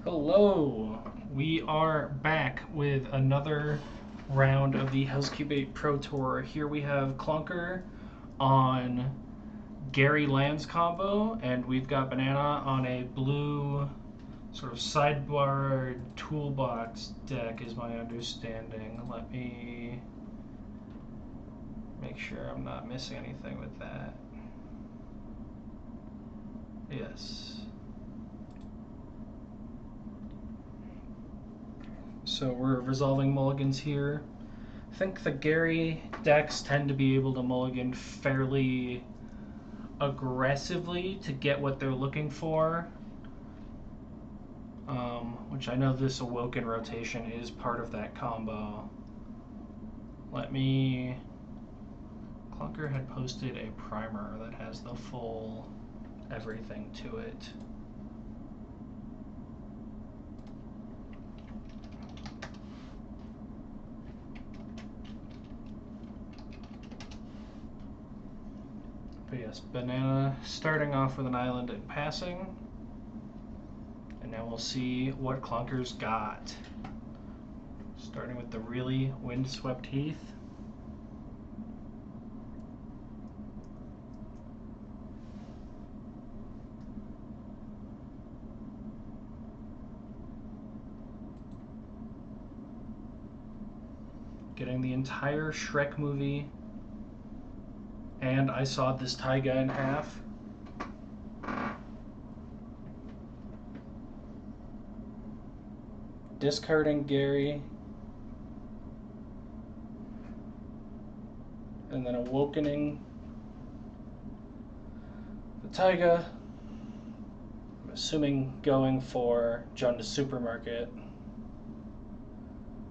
Hello! We are back with another round of the Hellscube 8 Pro Tour. Here we have Klunker on Gary Land's combo, and we've got Benana on a blue sort of sidebar toolbox deck, is my understanding. Let me make sure I'm not missing anything with that. Yes. So we're resolving mulligans here. I think the Gary decks tend to be able to mulligan fairly aggressively to get what they're looking for. Which I know this Awoken rotation is part of that combo. Klunker had posted a primer that has the full everything to it. But yes, Benana starting off with an island and passing. And now we'll see what Klunker's got. Starting with the really windswept heath. Getting the entire Shrek movie. And I saw this taiga in half. Discarding Gary. And then awakening the taiga. I'm assuming going for John to Supermarket.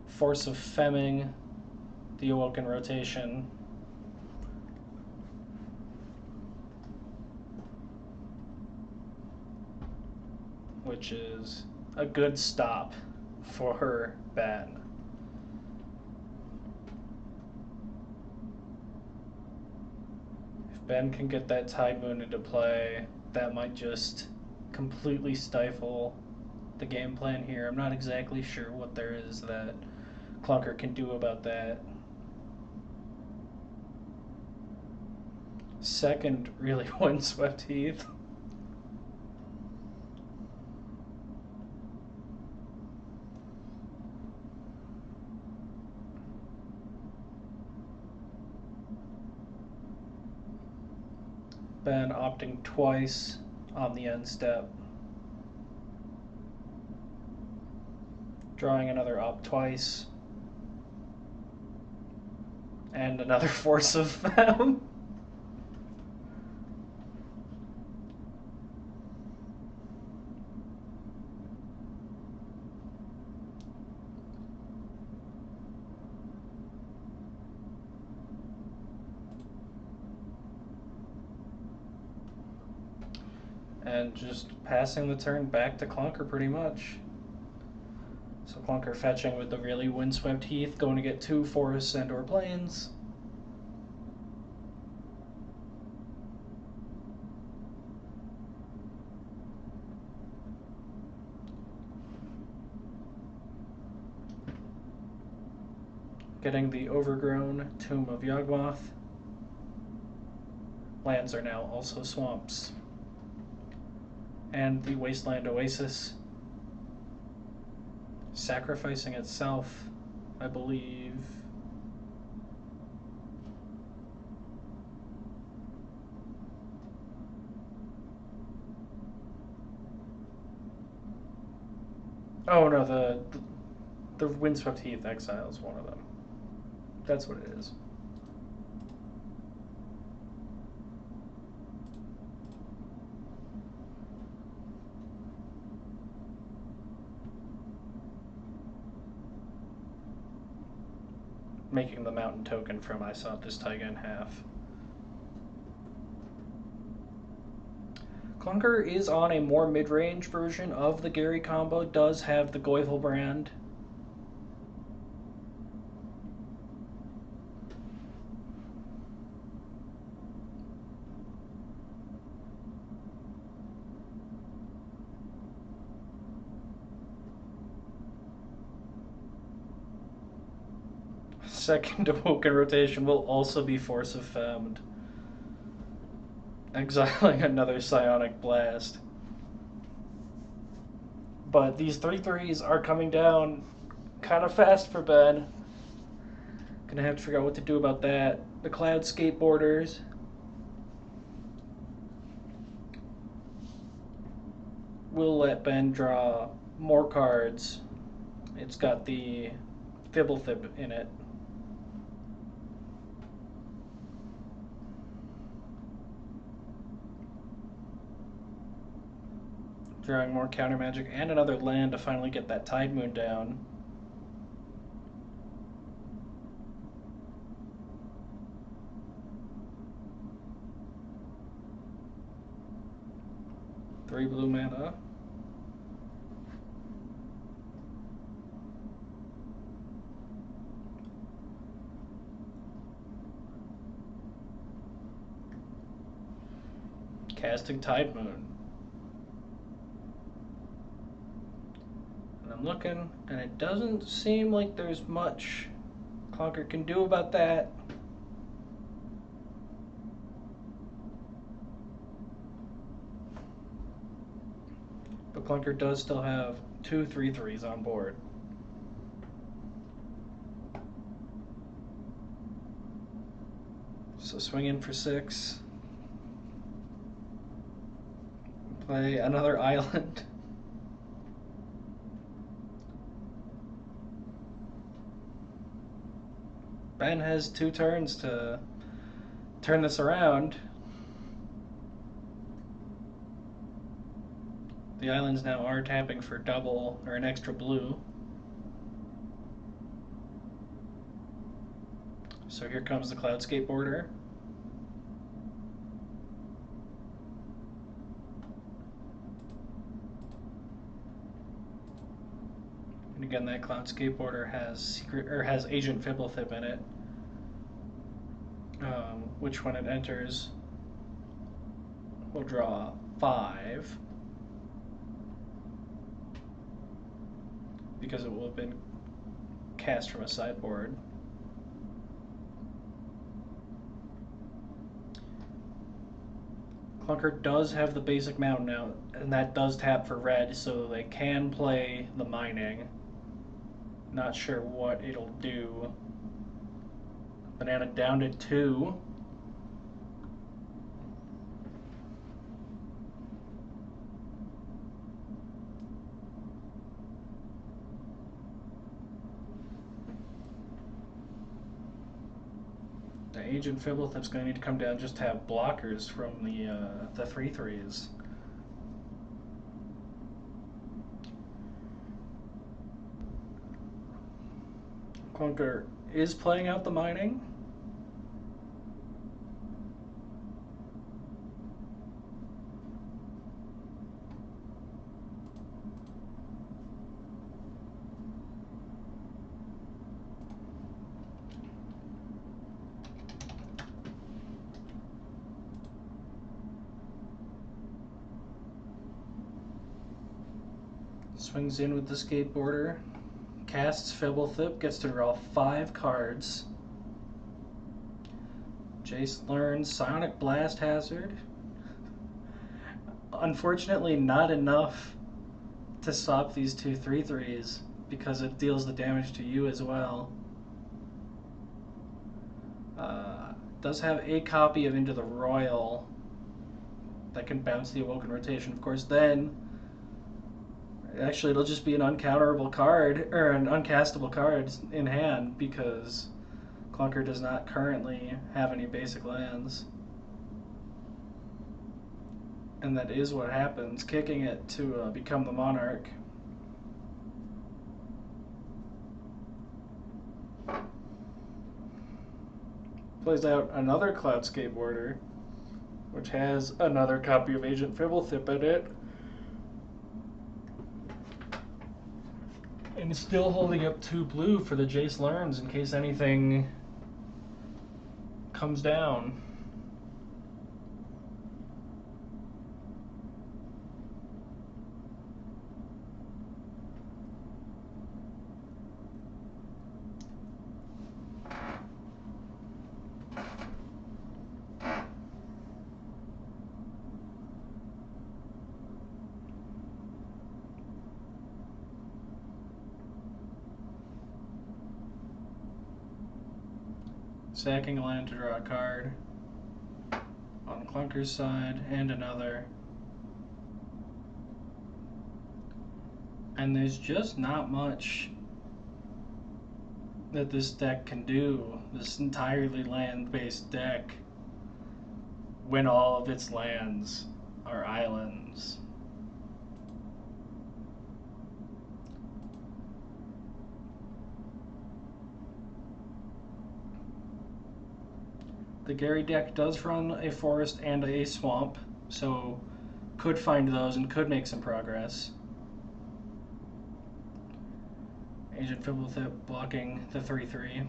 Force of Femming the Awoken rotation. Which is a good stop for Ben. If Ben can get that Tide Moon into play, that might just completely stifle the game plan here. I'm not exactly sure what there is that Klunker can do about that. Second really windswept heath. Ben opting twice on the end step. Drawing another op twice. And another Force of Femme. And just passing the turn back to Klunker pretty much. So Klunker fetching with the really windswept heath, going to get 2 forests and or plains. Getting the overgrown Tomb of Yawgmoth. Lands are now also swamps. And the Wasteland Oasis. Sacrificing itself, I believe. Oh no, the Windswept Heath Exile is one of them. That's what it is. Making the mountain token from I saw this taiga in half. Klunker is on a more mid-range version of the Gary combo, does have the Goyvel brand. second Awoken rotation will also be Force of Femmed, exiling another Psionic Blast. But these 3/3s are coming down kind of fast for Ben. Gonna have to figure out what to do about that. The Cloud Skateboarders. We'll let Ben draw more cards. It's got the Fibblethip in it. Drawing more counter magic and another land to finally get that Tide Moon down. Three blue mana. Casting Tide Moon. And I'm looking, and it doesn't seem like there's much Klunker can do about that. But Klunker does still have 2 3/3s on board. So swing in for 6. Play another island. Ben has 2 turns to turn this around. The islands now are tapping for double or an extra blue. So here comes the Cloud Skateboarder. And again, that Cloud Skateboarder has Agent Fibblethip in it, which when it enters will draw 5 because it will have been cast from a sideboard. Klunker does have the basic mountain out, and that does tap for red, so they can play the mining. Not sure what it'll do. Benana down to 2. The Agent Fibblethip's going to need to come down just to have blockers from the 3/3s. Klunker is playing out the mining. Swings in with the skateboarder. Casts Fibblethip, gets to draw 5 cards. Jace learns Psionic Blast Hazard. Unfortunately, not enough to stop these 2 3/3s because it deals the damage to you as well. Does have a copy of Into the Royal that can bounce the Awoken rotation. Of course, then actually it'll just be an uncounterable card, or an uncastable card in hand, because Klunker does not currently have any basic lands. And that is what happens, kicking it to become the Monarch. Plays out another Cloud Skateboarder, which has another copy of Agent Fibblethip in it. And it's still holding up 2 blue for the Jace Learns in case anything comes down. Sacking a land to draw a card on Klunker's side, and another. And there's just not much that this deck can do, this entirely land-based deck, when all of its lands are islands. The Gary deck does run a forest and a swamp, so could find those and could make some progress. Agent Fibblethip blocking the 3/3.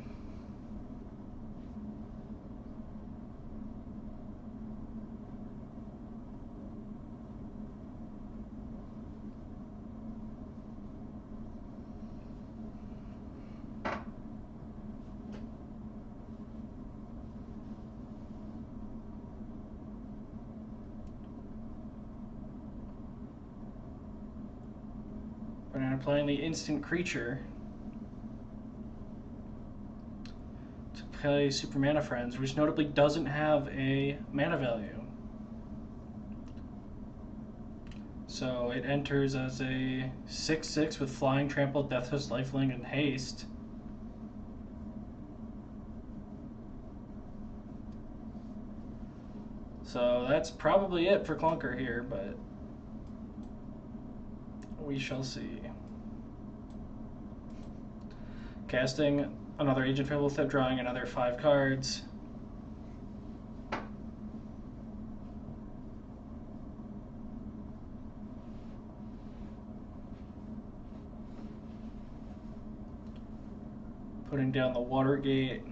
Benana playing the instant creature to play Super Mana Friends, which notably doesn't have a mana value. So it enters as a 6/6 with Flying, Trample, Deathless, Lifelink, and Haste. So that's probably it for Klunker here, but we shall see. Casting another Agent Fibblethip, drawing another 5 cards. Putting down the Watergate.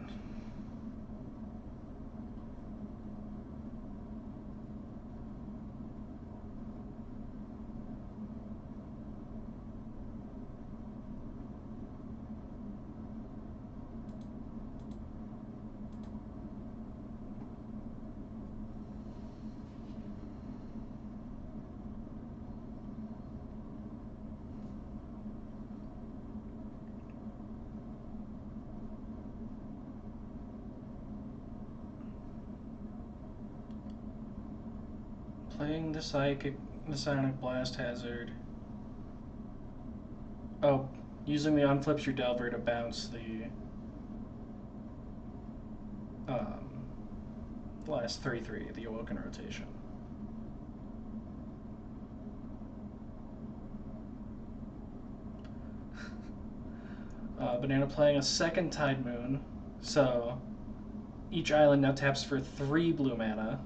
Playing the Psionic Blast Hazard. Oh, using the Unflips Your Delver to bounce the last 3/3, the Awoken Rotation. Benana playing a second Tide Moon, so each island now taps for 3 blue mana.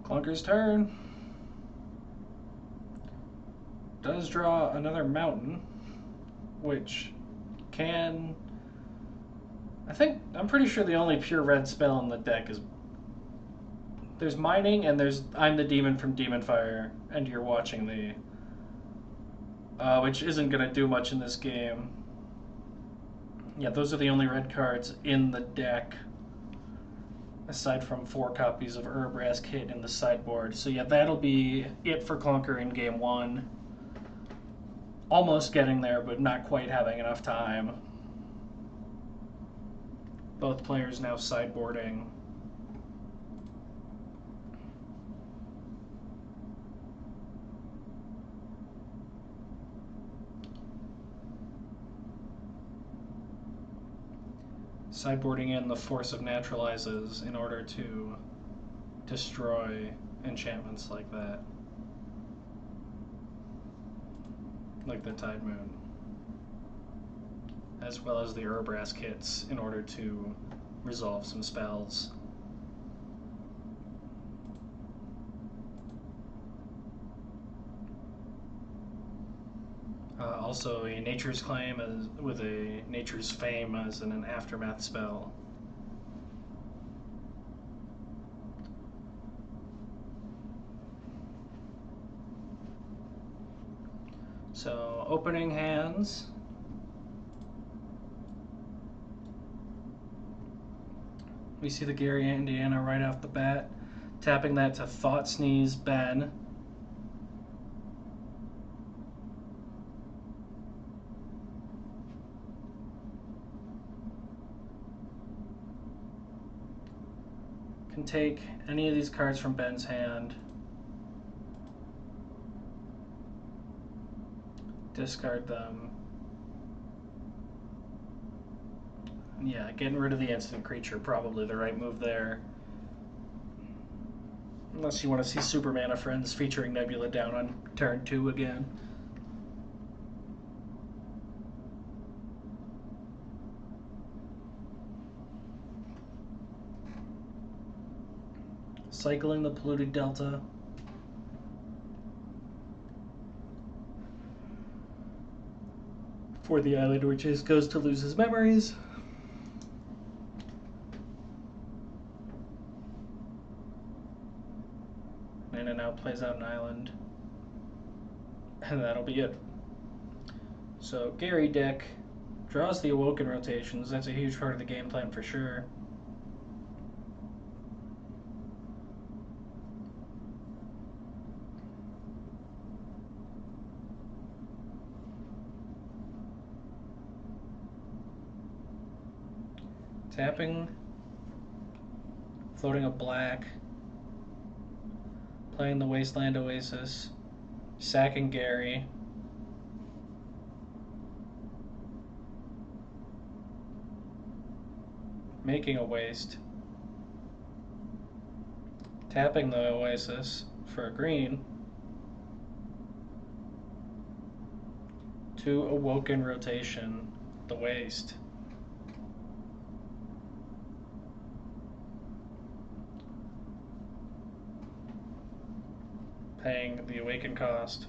Klunker's turn. Does draw another mountain, which can... I'm pretty sure the only pure red spell in the deck is... There's Mining, and there's I'm the Demon from Demon Fire, and you're watching the... which isn't going to do much in this game. Yeah, those are the only red cards in the deck, aside from 4 copies of Urbrask Kit in the sideboard. So yeah, that'll be it for Klunker in game 1. Almost getting there, but not quite having enough time. Both players now sideboarding. Sideboarding in the Force of Naturalizes in order to destroy enchantments like that. Like the Tide Moon. As well as the Urbrask Kits in order to resolve some spells. Also a Nature's Claim with a Nature's Fame as an Aftermath spell. So, opening hands. We see the Gary Indiana right off the bat. Tapping that to Thought Sneeze Ben. Can take any of these cards from Ben's hand. Discard them. Yeah, getting rid of the instant creature, probably the right move there. Unless you want to see Super Mana Friends featuring Nebula down on turn 2 again. Cycling the Polluted Delta. For the island where Chase goes to lose his memories. And it now plays out an island. And that'll be it. So Gary deck draws the Awoken rotations. That's a huge part of the game plan for sure. Tapping, floating a black, playing the Wasteland Oasis, sacking Gary, making a waste, tapping the Oasis for a green, to Awoken rotation, the waste. Paying the Awaken cost.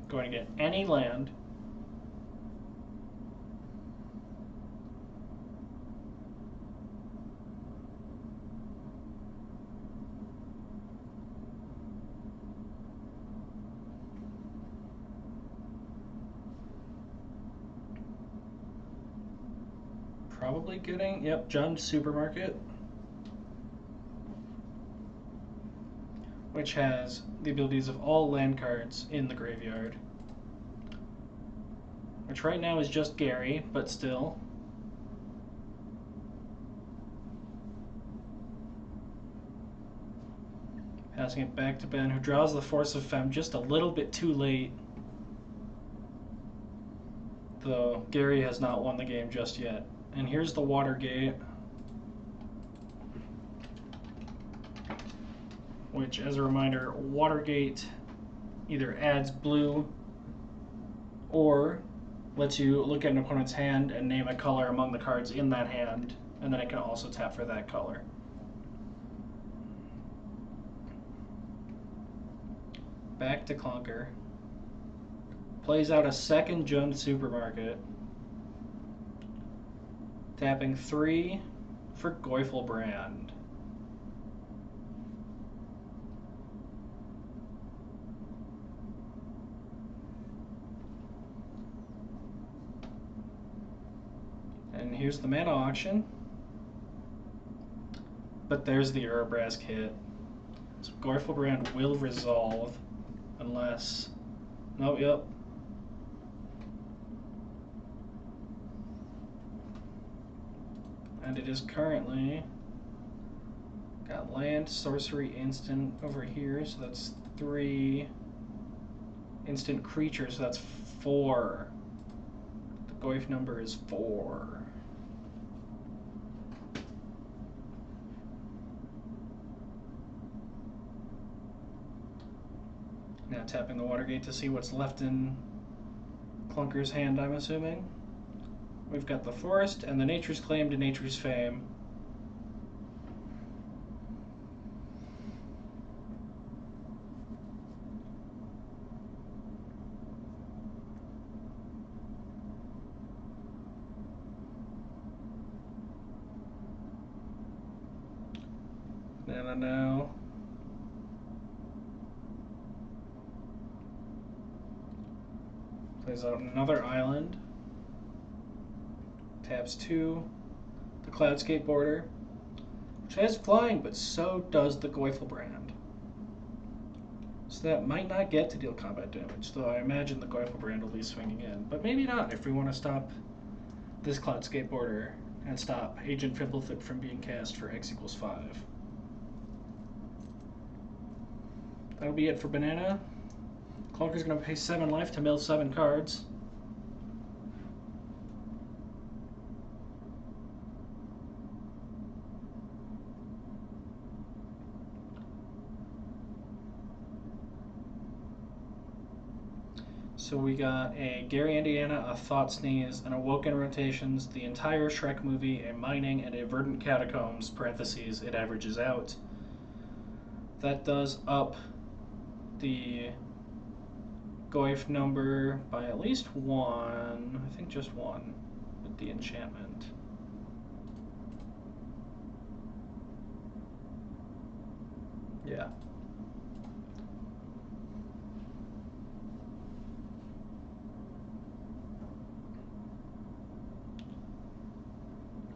Going to get any land. Probably getting, yep, John's Supermarket, which has the abilities of all land cards in the graveyard, which right now is just Gary, but still. Passing it back to Ben, who draws the Force of Femme just a little bit too late, though Gary has not won the game just yet. And here's the Watergate, which, as a reminder, Watergate either adds blue or lets you look at an opponent's hand and name a color among the cards in that hand, and then it can also tap for that color. Back to Klunker. Plays out a second Jund Supermarket. Tapping 3 for Goifelbrand. And here's the mana auction. But there's the Urabrask hit. So Goifelbrand will resolve unless... No, yep. And it is currently got land, sorcery, instant over here, so that's 3 instant creatures, so that's 4. The Goif number is 4. Now tapping the Watergate to see what's left in Klunker's hand, I'm assuming. We've got the Forest and the Nature's Claim to Nature's Fame. Benana now. Plays out another island. Taps 2. The Cloud Skateboarder, which has flying, but so does the Goifelbrand. So that might not get to deal combat damage, though I imagine the Goifelbrand will be swinging in. But maybe not if we want to stop this Cloud Skateboarder and stop Agent Fimblethip from being cast for X equals 5. That'll be it for Benana. Klunker's going to pay 7 life to mill 7 cards. So we got a Gary, Indiana, a Thought Sneeze, an Awoken Rotations, the entire Shrek movie, a Mining, and a Verdant Catacombs, parentheses, it averages out. That does up the Goif number by at least 1, I think just 1, with the enchantment. Yeah.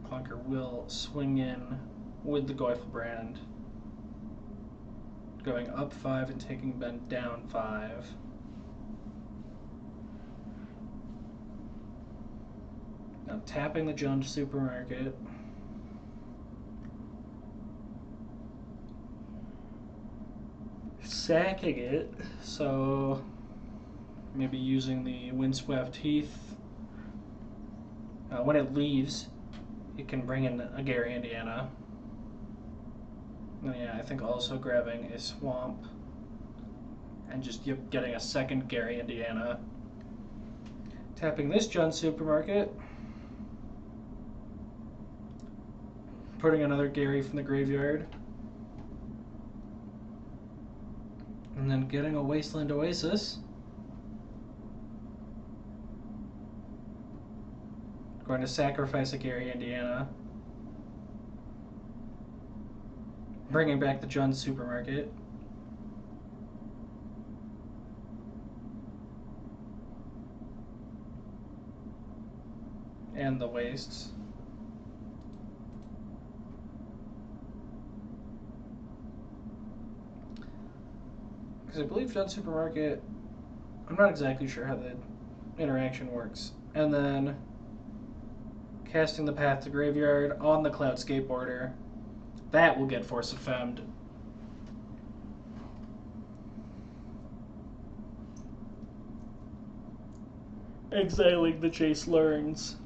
Klunker will swing in with the Goifelbrand, going up 5 and taking Ben down 5. Now tapping the Junk Supermarket. Sacking it, so maybe using the Windswept Heath. When it leaves, it can bring in a Gary, Indiana. And yeah, I think also grabbing a Swamp and just getting a second Gary, Indiana. Tapping this Junk Supermarket. Putting another Gary from the graveyard. And then getting a Wasteland Oasis. Going to sacrifice a Gary, Indiana. Bringing back the Junk Supermarket. And the Wastes. Because I believe Junk Supermarket, I'm not exactly sure how the interaction works. And then casting the Path to Graveyard on the Cloud Skateboarder. That will get Force of Femmed. Exiling the Chase Learns.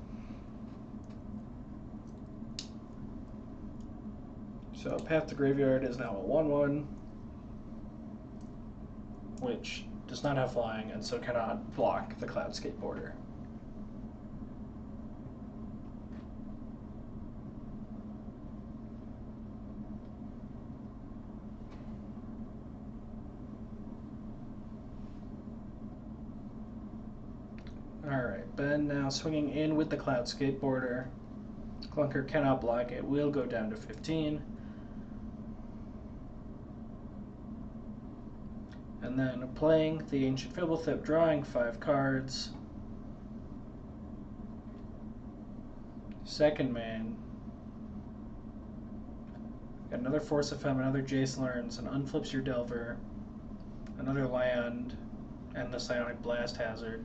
So Path to Graveyard is now a 1/1, which does not have flying and so cannot block the Cloud Skateboarder. Alright, Ben now swinging in with the Cloud Skateboarder. Klunker cannot block it, will go down to 15. And then playing the Ancient Fimblethip, drawing 5 cards. Second man. Got another Force of Femme, another Jace Learns, and unflips your Delver. Another land, and the Psionic Blast Hazard.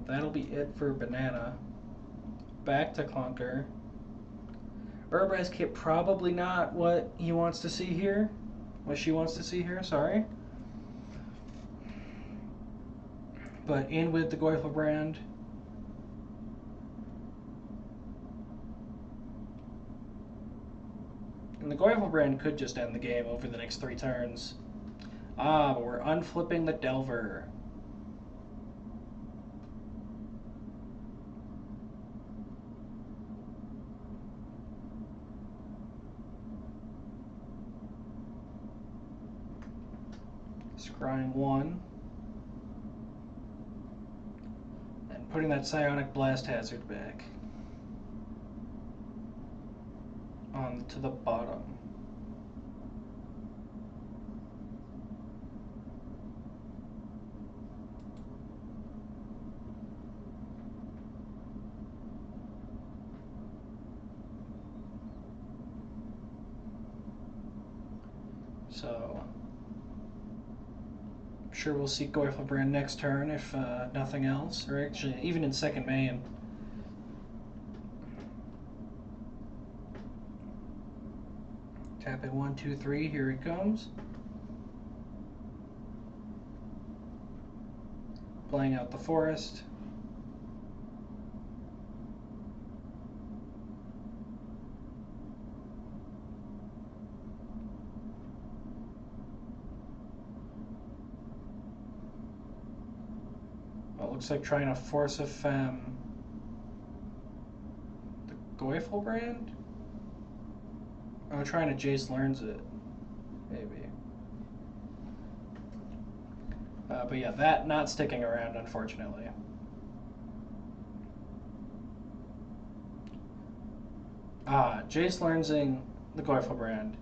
That'll be it for Benana. Back to Klunker. Urbra's Kit probably not what he wants to see here. What she wants to see here, sorry. But in with the Goifelbrand. And the Goifelbrand could just end the game over the next 3 turns. Ah, but we're unflipping the Delver. Scrying 1. putting that psionic blast hazard back on to the bottom. So, I'm sure we'll see Goiflebrand next turn if nothing else, or actually even in second main. Tap it 1, 2, 3, here he comes. Playing out the forest. Well, it looks like trying to force a fem. The Goiflebrand? Oh, trying to Jace learns it. Maybe. But yeah, that not sticking around, unfortunately. Jace learning the Goiflebrand,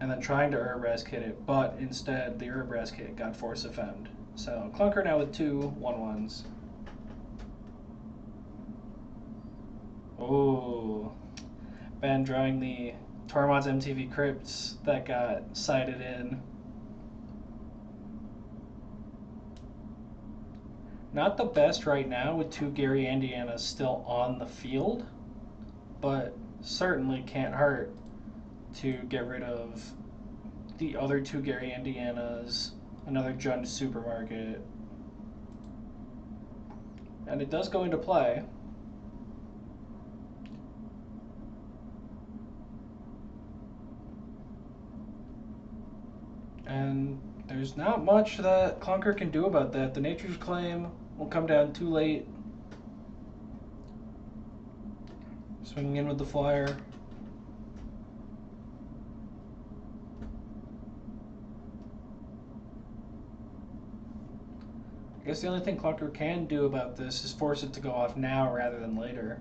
and then trying to Urbrask hit it, but instead the Urbrask hit got force offend. So Klunker now with 2 1/1s. Oh, Ben drawing the Tormod's MTV Crypts that got sided in. Not the best right now with 2 Gary Indianas still on the field, but certainly can't hurt to get rid of the other 2 Gary Indianas, another Jund Supermarket. And it does go into play. And there's not much that Klunker can do about that. The Nature's Claim will come down too late. Swinging in with the flyer. I guess the only thing Klunker can do about this is force it to go off now rather than later.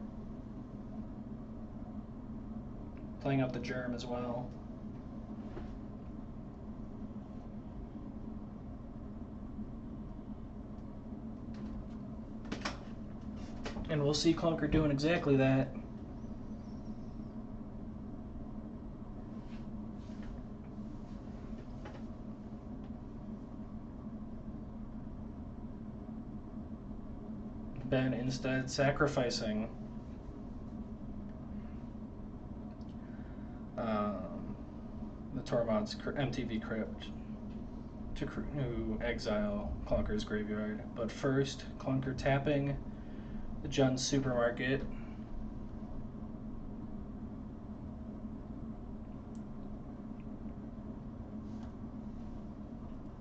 Playing out the germ as well. And we'll see Klunker doing exactly that. Ben instead sacrificing the Tormod's MTV Crypt to exile Klunker's graveyard. But first, Klunker tapping the Jund Supermarket.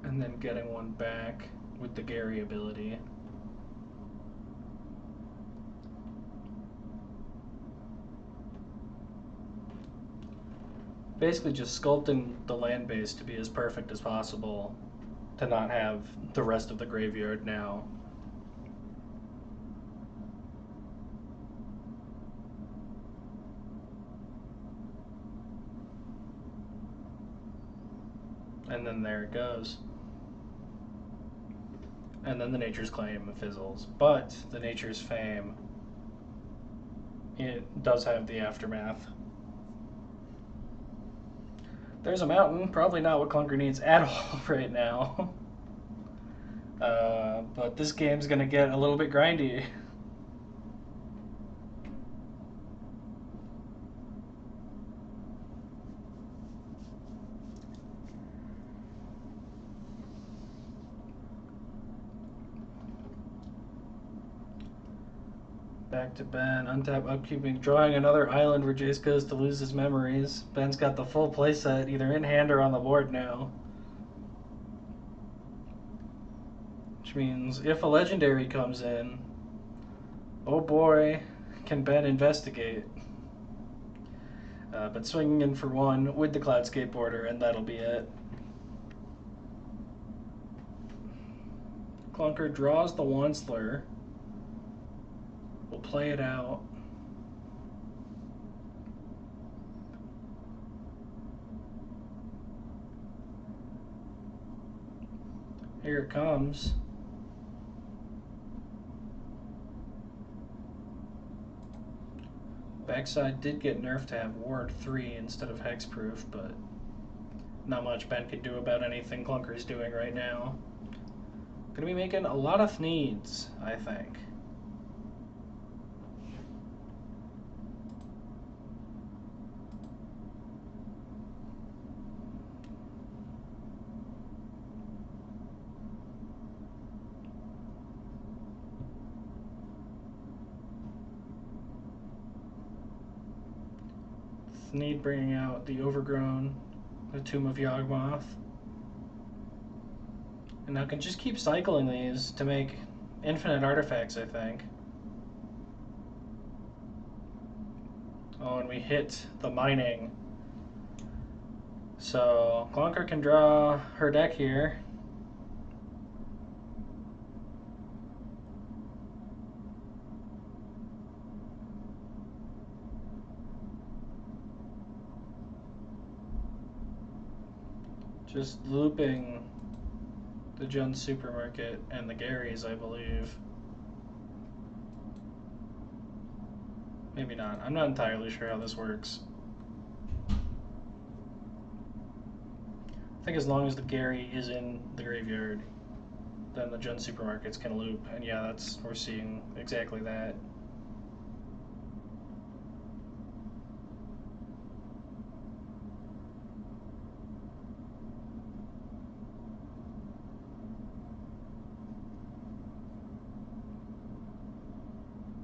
And then getting one back with the Gary ability. Basically just sculpting the land base to be as perfect as possible to not have the rest of the graveyard now. And then there it goes. And then the Nature's Claim fizzles. But the Nature's Fame, it does have the aftermath. There's a mountain, probably not what Klunker needs at all right now. But this game's gonna get a little bit grindy. Back to Ben, untap, upkeeping, drawing another island where Jace goes to lose his memories. Ben's got the full playset either in hand or on the board now. Which means if a legendary comes in, oh boy, can Ben investigate. But swinging in for 1 with the Cloud Skateboarder, and that'll be it. Klunker draws the Onslaughter. We'll play it out. Here it comes. Backside did get nerfed to have Ward 3 instead of Hexproof, but not much Ben could do about anything Klunker's doing right now. Gonna be making a lot of needs, I think. Need bringing out the Overgrown, the Tomb of Yawgmoth. And I can just keep cycling these to make infinite artifacts, I think. Oh, and we hit the mining. So Klunker can draw her deck here. Just looping the Jones Supermarket and the Garys, I believe. Maybe not. I'm not entirely sure how this works. I think as long as the Gary is in the graveyard, then the Jones Supermarkets can loop. And yeah, we're seeing exactly that.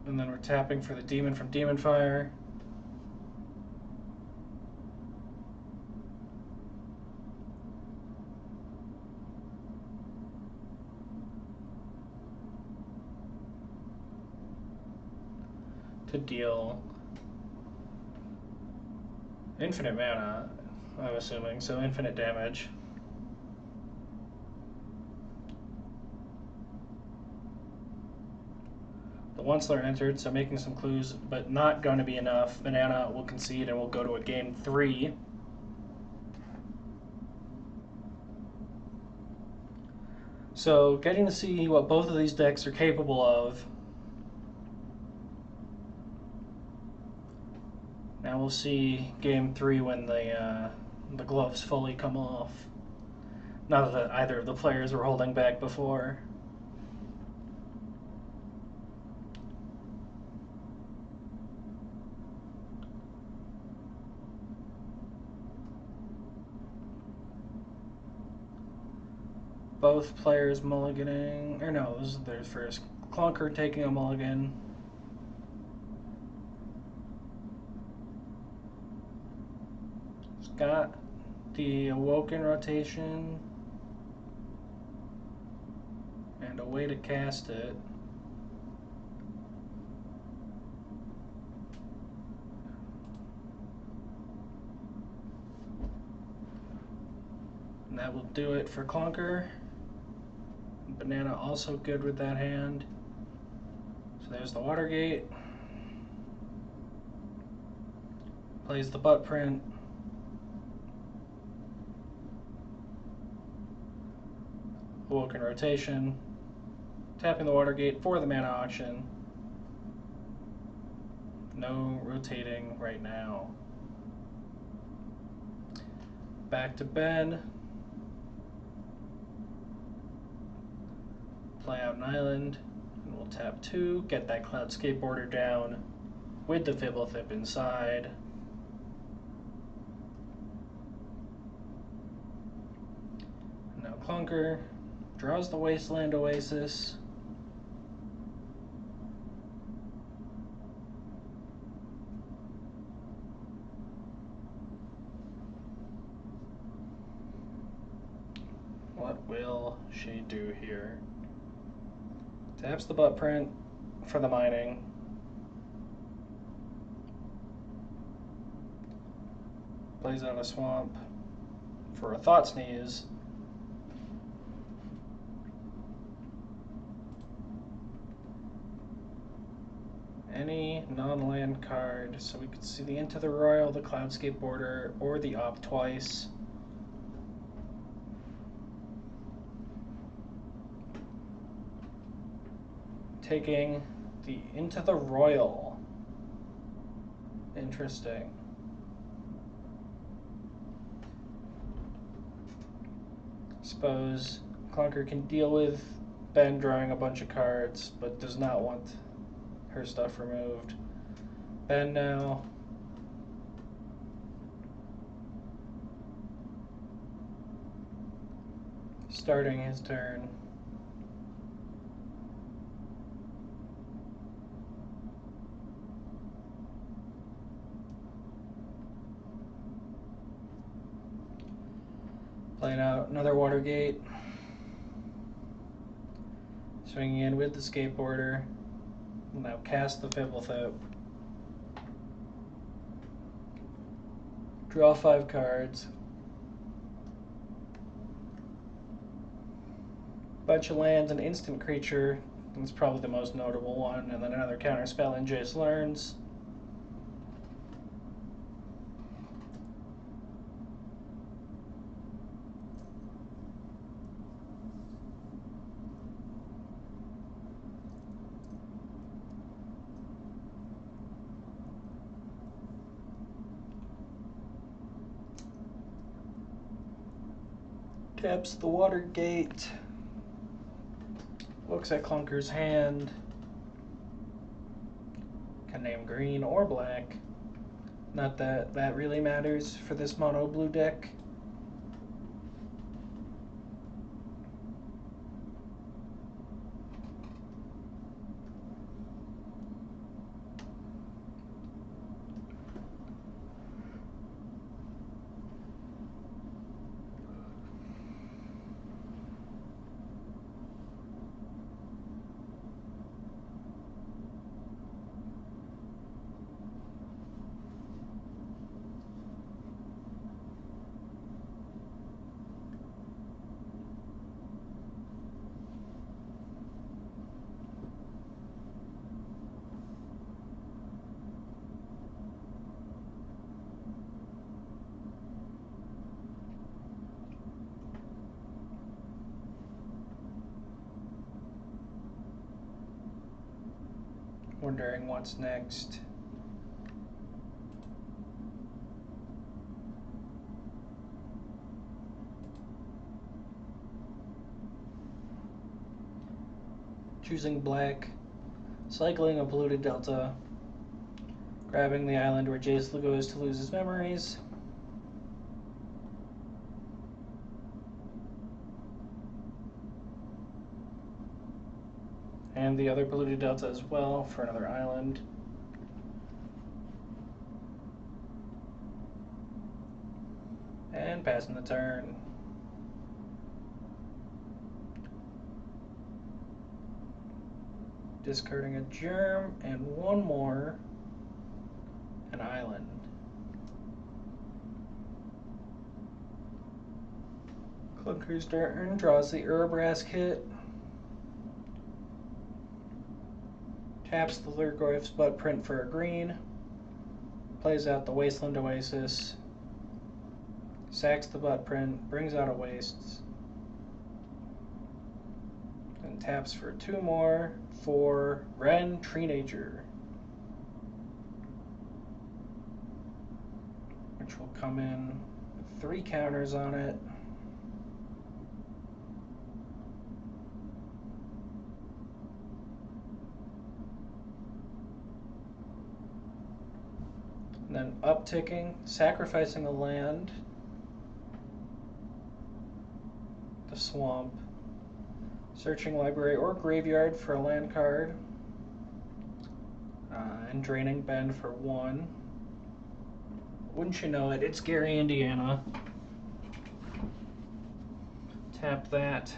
And then we're tapping for the Demon from Demon Fire. To deal infinite mana, I'm assuming, so infinite damage. The Onceler entered, so making some clues, but not going to be enough. Benana will concede and we'll go to a game 3. So getting to see what both of these decks are capable of. Now we'll see game 3 when the gloves fully come off. Not that either of the players were holding back before. Both players mulliganing, or no, this is their first. Klunker taking a mulligan. He's got the Awoken rotation and a way to cast it. And that will do it for Klunker. Benana also good with that hand. So there's the Watergate. Plays the butt print. Awoken rotation. Tapping the Watergate for the mana auction. No rotating right now. Back to Ben. Play out an island, and we'll tap 2, get that Cloud Skateboarder down with the Fibblethip inside. Now Klunker draws the Wasteland Oasis. What will she do here? Taps the butt print for the mining. Plays out a swamp for a Thought Sneeze. any non-land card. So we could see the Into the Royal, the Cloudscape Border, or the Op twice. Taking the Into the Royal. Interesting. Suppose Klunker can deal with Ben drawing a bunch of cards, but does not want her stuff removed. Ben now. Starting his turn. Playing out another Watergate. Swinging in with the skateboarder. Will now cast the Fibblethip. Draw 5 cards. Bunch of lands, an instant creature. That's probably the most notable one. And then another counter spell in Jace Learns. Taps the Watergate. Looks at Klunker's hand. Can name green or black. Not that that really matters for this mono blue deck. Wondering what's next. Choosing black, cycling a polluted delta, grabbing the island where Jace goes to lose his memories. And the other polluted delta as well for another island. And passing the turn. Discarding a germ and one more, an island. Klunker's turn, draws the Urabrask hit. Taps the Lurgoyf's butt print for a green. Plays out the Wasteland Oasis. Sacks the butt print, brings out a Wastes. And taps for 2 more for Ren Treenager. Which will come in with 3 counters on it. And then upticking, sacrificing a land, the swamp, searching library or graveyard for a land card, and draining Ben for 1. Wouldn't you know it, it's Gary, Indiana. Tap that.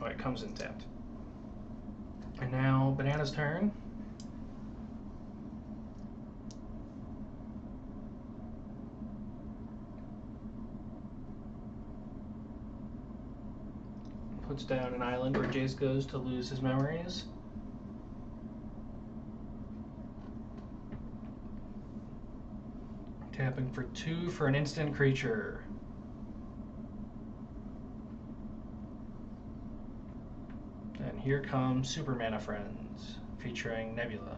Oh, it comes in tapped. And now Benana's turn. puts down an island where Jace goes to lose his memories. Tapping for 2 for an instant creature. And here comes Super Mana Friends, featuring Nebula.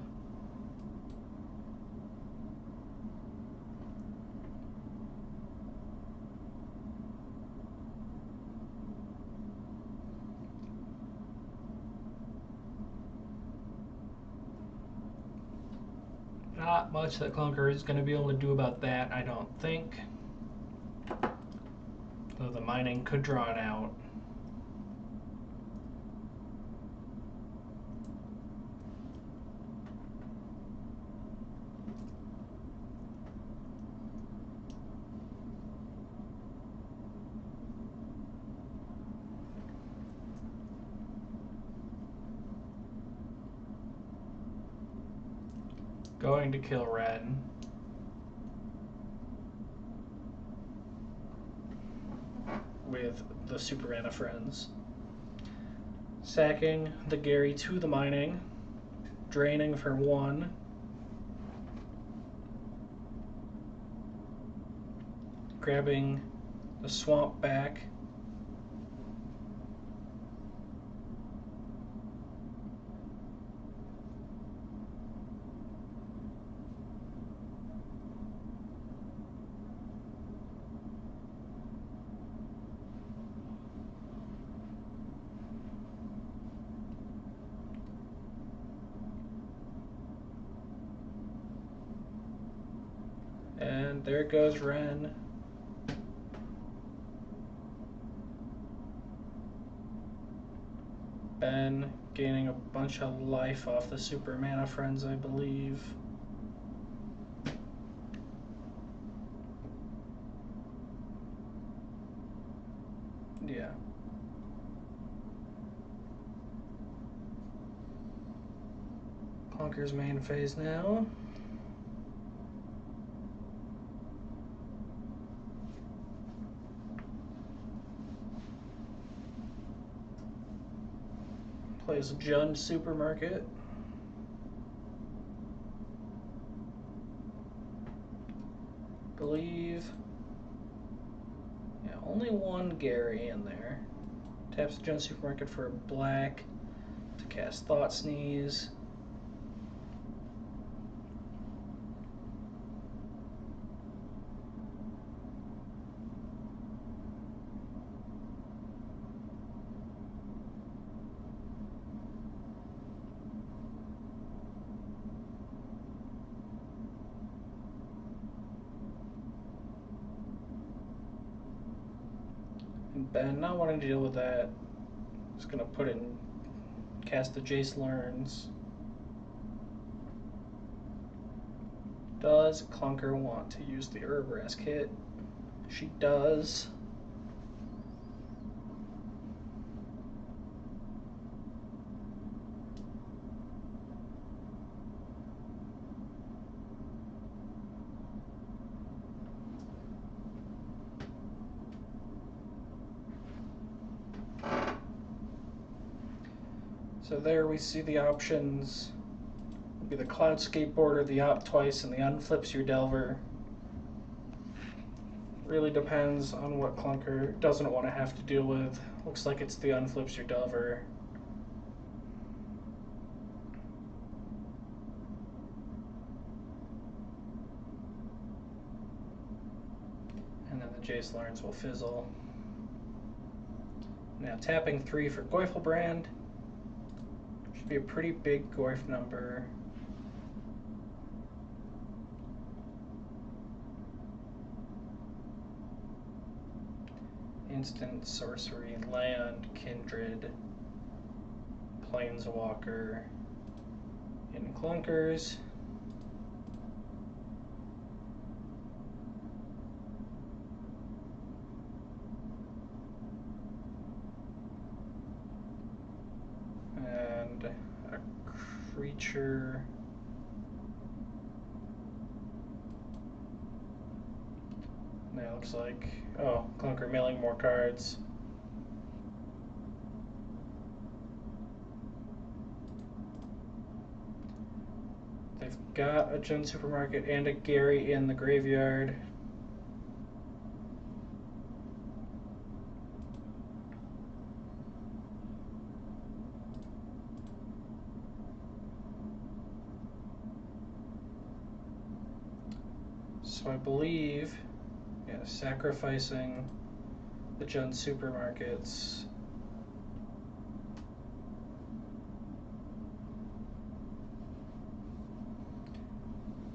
Not much that Klunker is going to be able to do about that, I don't think. Though the mining could draw it out. Going to kill Ren. With the Super Mana Friends. Sacking the Gary to the mining. Draining for 1. Grabbing the swamp back. And there goes Ren. Ben gaining a bunch of life off the Super Mana Friends, I believe. Yeah. Klunker's main phase now. Plays Jund Supermarket. Believe. Yeah, only one Gary in there. Taps the Jund Supermarket for a black to cast Thought Sneeze. And Ben, not wanting to deal with that, is going to put in, cast the Jace Learns. Does Klunker want to use the Urbrask hit? She does. So there we see the options. It'll be the Cloud Skateboarder, the Op twice, and the Unflips Your Delver. Really depends on what Klunker doesn't want to have to deal with. Looks like it's the Unflips Your Delver. And then the Jace Learns will fizzle. Now tapping 3 for Goiflebrand. Should be a pretty big Goif number. Instant sorcery, land, kindred, planeswalker, in Klunkers. And a creature. Now it looks like, oh, Klunker milling more cards. They've got a Gen Supermarket and a Gary in the graveyard. So I believe, yeah, sacrificing the Gen Supermarkets.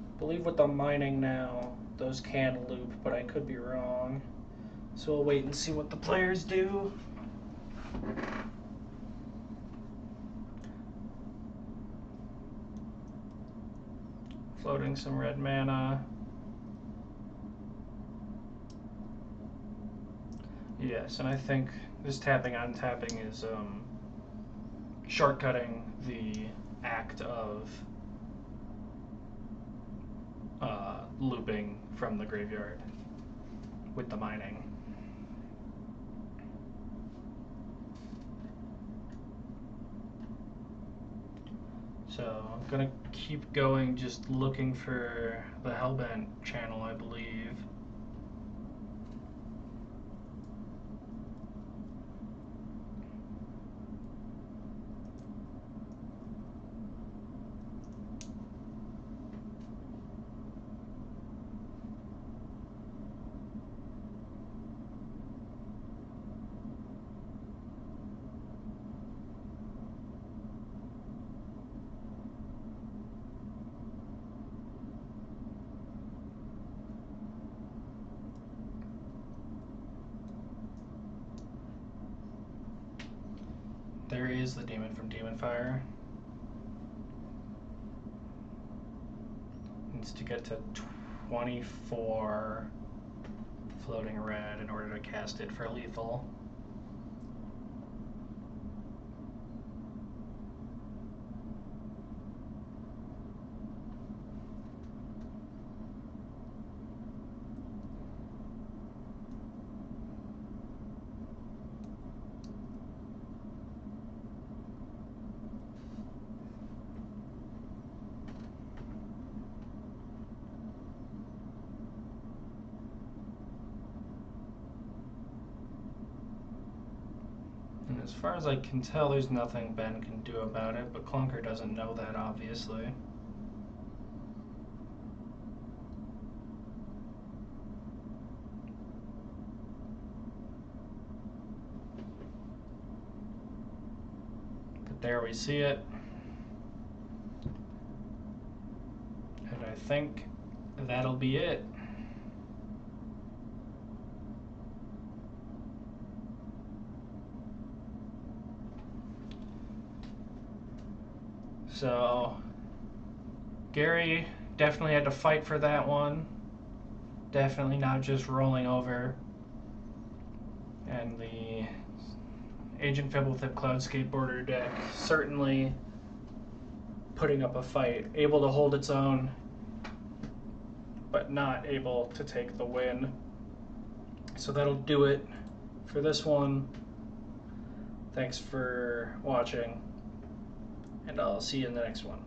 I believe with the mining now, those can loop, but I could be wrong. So we'll wait and see what the players do. Floating some red mana. Yes, and I think this tapping on tapping is shortcutting the act of looping from the graveyard with the mining. So I'm gonna keep going, just looking for the Hellbent channel, I believe. There is the demon from Demon Fire. Needs to get to 24 floating red in order to cast it for lethal. And as far as I can tell, there's nothing Ben can do about it, but Klunker doesn't know that, obviously. But there we see it. And I think that'll be it. So Gary definitely had to fight for that one. Definitely not just rolling over. And the Agent Fibblethip Cloud Skateboarder deck certainly putting up a fight, able to hold its own, but not able to take the win. So that'll do it for this one. Thanks for watching, and I'll see you in the next one.